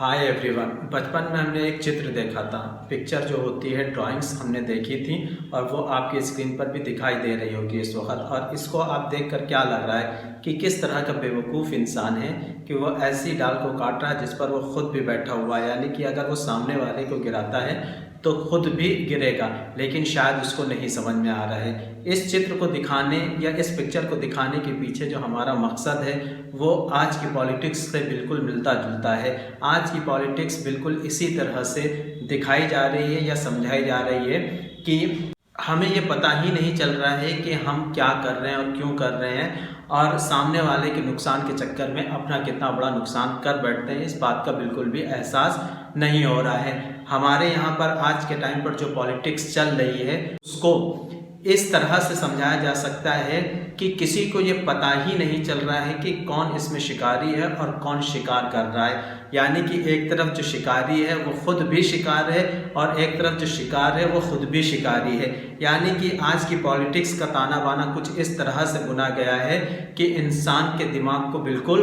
Hi everyone. बचपन में हमने एक चित्र देखा था। पिक्चर जो होती है, ड्राइंग्स हमने देखी थी और वो आपकी स्क्रीन पर भी दिखाई दे रही होगी इस वक्त। और इसको आप देखकर क्या लग रहा है कि किस तरह का बेवकूफ़ इंसान है कि वो ऐसी डाल को काट रहा है जिस पर वो खुद भी बैठा हुआ है। यानी कि अगर वो सामने वाले को गिराता है तो खुद भी गिरेगा, लेकिन शायद उसको नहीं समझ में आ रहा है। इस चित्र को दिखाने या इस पिक्चर को दिखाने के पीछे जो हमारा मकसद है वो आज की पॉलिटिक्स से बिल्कुल मिलता जुलता है। आज की पॉलिटिक्स बिल्कुल इसी तरह से दिखाई जा रही है या समझाई जा रही है कि हमें ये पता ही नहीं चल रहा है कि हम क्या कर रहे हैं और क्यों कर रहे हैं, और सामने वाले के नुकसान के चक्कर में अपना कितना बड़ा नुकसान कर बैठते हैं, इस बात का बिल्कुल भी एहसास नहीं हो रहा है। हमारे यहाँ पर आज के टाइम पर जो पॉलिटिक्स चल रही है उसको इस तरह से समझाया जा सकता है कि किसी को ये पता ही नहीं चल रहा है कि कौन इसमें शिकारी है और कौन शिकार कर रहा है। यानी कि एक तरफ जो शिकारी है वो खुद भी शिकार है और एक तरफ जो शिकार है वो खुद भी शिकारी है। यानी कि आज की पॉलिटिक्स का ताना बाना कुछ इस तरह से बुना गया है कि इंसान के दिमाग को बिल्कुल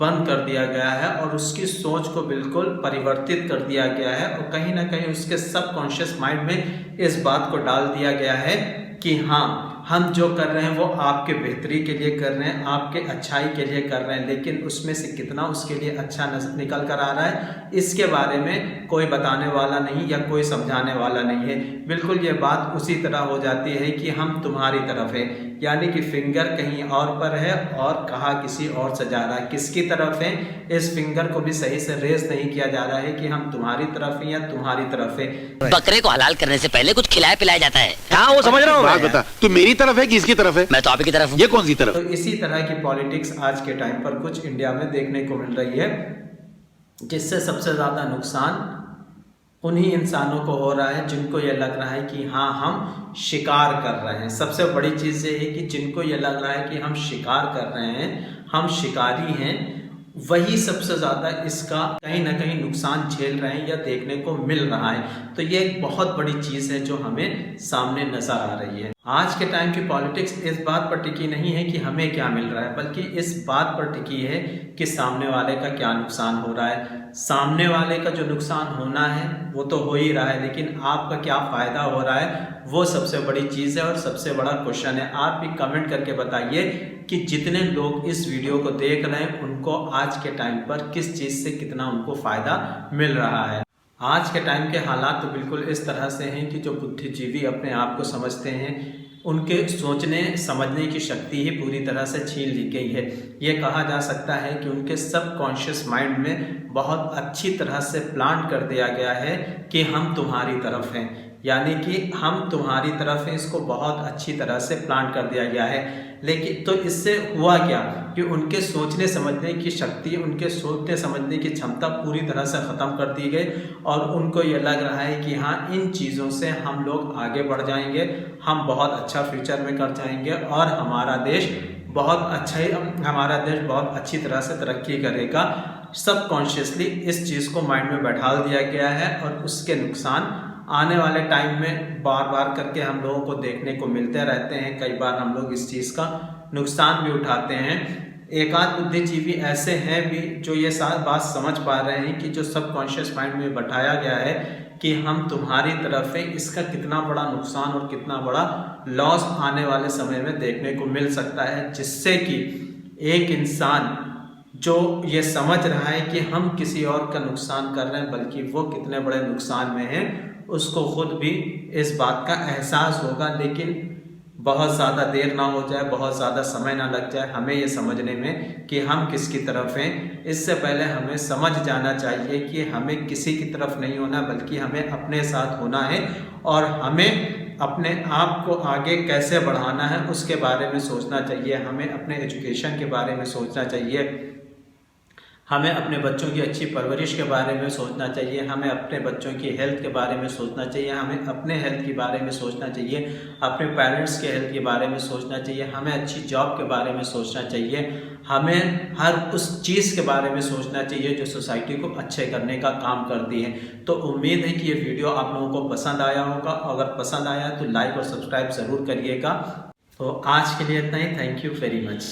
बंद कर दिया गया है और उसकी सोच को बिल्कुल परिवर्तित कर दिया गया है, और कहीं ना कहीं उसके सबकॉन्शियस माइंड में इस बात को डाल दिया गया है कि हाँ, हम जो कर रहे हैं वो आपके बेहतरी के लिए कर रहे हैं, आपके अच्छाई के लिए कर रहे हैं, लेकिन उसमें से कितना उसके लिए अच्छा निकल कर आ रहा है इसके बारे में कोई बताने वाला नहीं या कोई समझाने वाला नहीं है। बिल्कुल ये बात उसी तरह हो जाती है कि हम तुम्हारी तरफ है, यानी कि फिंगर कहीं और पर है और कहा किसी और से जा रहा है। किसकी तरफ है, इस फिंगर को भी सही से रेज नहीं किया जा रहा है कि हम तुम्हारी तरफ है या तुम्हारी तरफ है। बकरे को हलाल करने से पहले कुछ खिलाया पिलाया जाता है। हाँ, वो समझ रहा हूँ। बात बता, तू मेरी तरफ है कि इसकी तरफ है? मैं तो आप ही की तरफ हूँ। ये कौन सी तरफ? तो इसी तरह की पॉलिटिक्स आज के टाइम पर कुछ इंडिया में देखने को मिल रही है, जिससे सबसे ज्यादा नुकसान उन्हीं इंसानों को हो रहा है जिनको ये लग रहा है कि हाँ, हम शिकार कर रहे हैं। सबसे बड़ी चीज़ ये है कि जिनको ये लग रहा है कि हम शिकार कर रहे हैं, हम शिकारी हैं, वही सबसे ज़्यादा इसका कहीं ना कहीं नुकसान झेल रहे हैं या देखने को मिल रहा है। तो ये एक बहुत बड़ी चीज़ है जो हमें सामने नज़र आ रही है। आज के टाइम की पॉलिटिक्स इस बात पर टिकी नहीं है कि हमें क्या मिल रहा है, बल्कि इस बात पर टिकी है कि सामने वाले का क्या नुकसान हो रहा है। सामने वाले का जो नुकसान होना है वो तो हो ही रहा है, लेकिन आपका क्या फ़ायदा हो रहा है वो सबसे बड़ी चीज़ है और सबसे बड़ा क्वेश्चन है। आप भी कमेंट करके बताइए कि जितने लोग इस वीडियो को देख रहे हैं उनको आज के टाइम पर किस चीज़ से कितना उनको फ़ायदा मिल रहा है। आज के टाइम के हालात तो बिल्कुल इस तरह से हैं कि जो बुद्धिजीवी अपने आप को समझते हैं उनके सोचने समझने की शक्ति ही पूरी तरह से छीन ली गई है। ये कहा जा सकता है कि उनके सबकॉन्शियस माइंड में बहुत अच्छी तरह से प्लांट कर दिया गया है कि हम तुम्हारी तरफ हैं, यानी कि हम तुम्हारी तरफ हैं, इसको बहुत अच्छी तरह से प्लांट कर दिया गया है। लेकिन तो इससे हुआ क्या कि उनके सोचने समझने की शक्ति, उनके सोचने समझने की क्षमता पूरी तरह से ख़त्म कर दी गई और उनको ये लग रहा है कि हाँ, इन चीज़ों से हम लोग आगे बढ़ जाएंगे, हम बहुत अच्छा फ्यूचर में कर जाएंगे और हमारा देश बहुत अच्छी तरह से तरक्की करेगा। सबकॉन्शियसली इस चीज़ को माइंड में बैठा दिया गया है और उसके नुकसान आने वाले टाइम में बार बार करके हम लोगों को देखने को मिलते रहते हैं। कई बार हम लोग इस चीज़ का नुकसान भी उठाते हैं। एक आध बुद्धिजीवी ऐसे हैं भी जो ये बात समझ पा रहे हैं कि जो सबकॉन्शियस माइंड में बैठाया गया है कि हम तुम्हारी तरफ है, इसका कितना बड़ा नुकसान और कितना बड़ा लॉस आने वाले समय में देखने को मिल सकता है, जिससे कि एक इंसान जो ये समझ रहा है कि हम किसी और का नुकसान कर रहे हैं बल्कि वो कितने बड़े नुकसान में हैं, उसको खुद भी इस बात का एहसास होगा। लेकिन बहुत ज़्यादा देर ना हो जाए, बहुत ज़्यादा समय ना लग जाए हमें ये समझने में कि हम किसकी तरफ हैं। इससे पहले हमें समझ जाना चाहिए कि हमें किसी की तरफ नहीं होना, बल्कि हमें अपने साथ होना है और हमें अपने आप को आगे कैसे बढ़ाना है उसके बारे में सोचना चाहिए। हमें अपने एजुकेशन के बारे में सोचना चाहिए, हमें अपने बच्चों की अच्छी परवरिश के बारे में सोचना चाहिए, हमें अपने बच्चों की हेल्थ के बारे में सोचना चाहिए, हमें अपने हेल्थ के बारे में सोचना चाहिए, अपने पेरेंट्स के हेल्थ के बारे में सोचना चाहिए, हमें अच्छी जॉब के बारे में सोचना चाहिए, हमें हर उस चीज़ के बारे में सोचना चाहिए जो सोसाइटी को अच्छे करने का काम करती है। तो उम्मीद है कि ये वीडियो आप लोगों को पसंद आया होगा। अगर पसंद आया तो लाइक और सब्सक्राइब ज़रूर करिएगा। तो आज के लिए इतना ही। Thank you very much.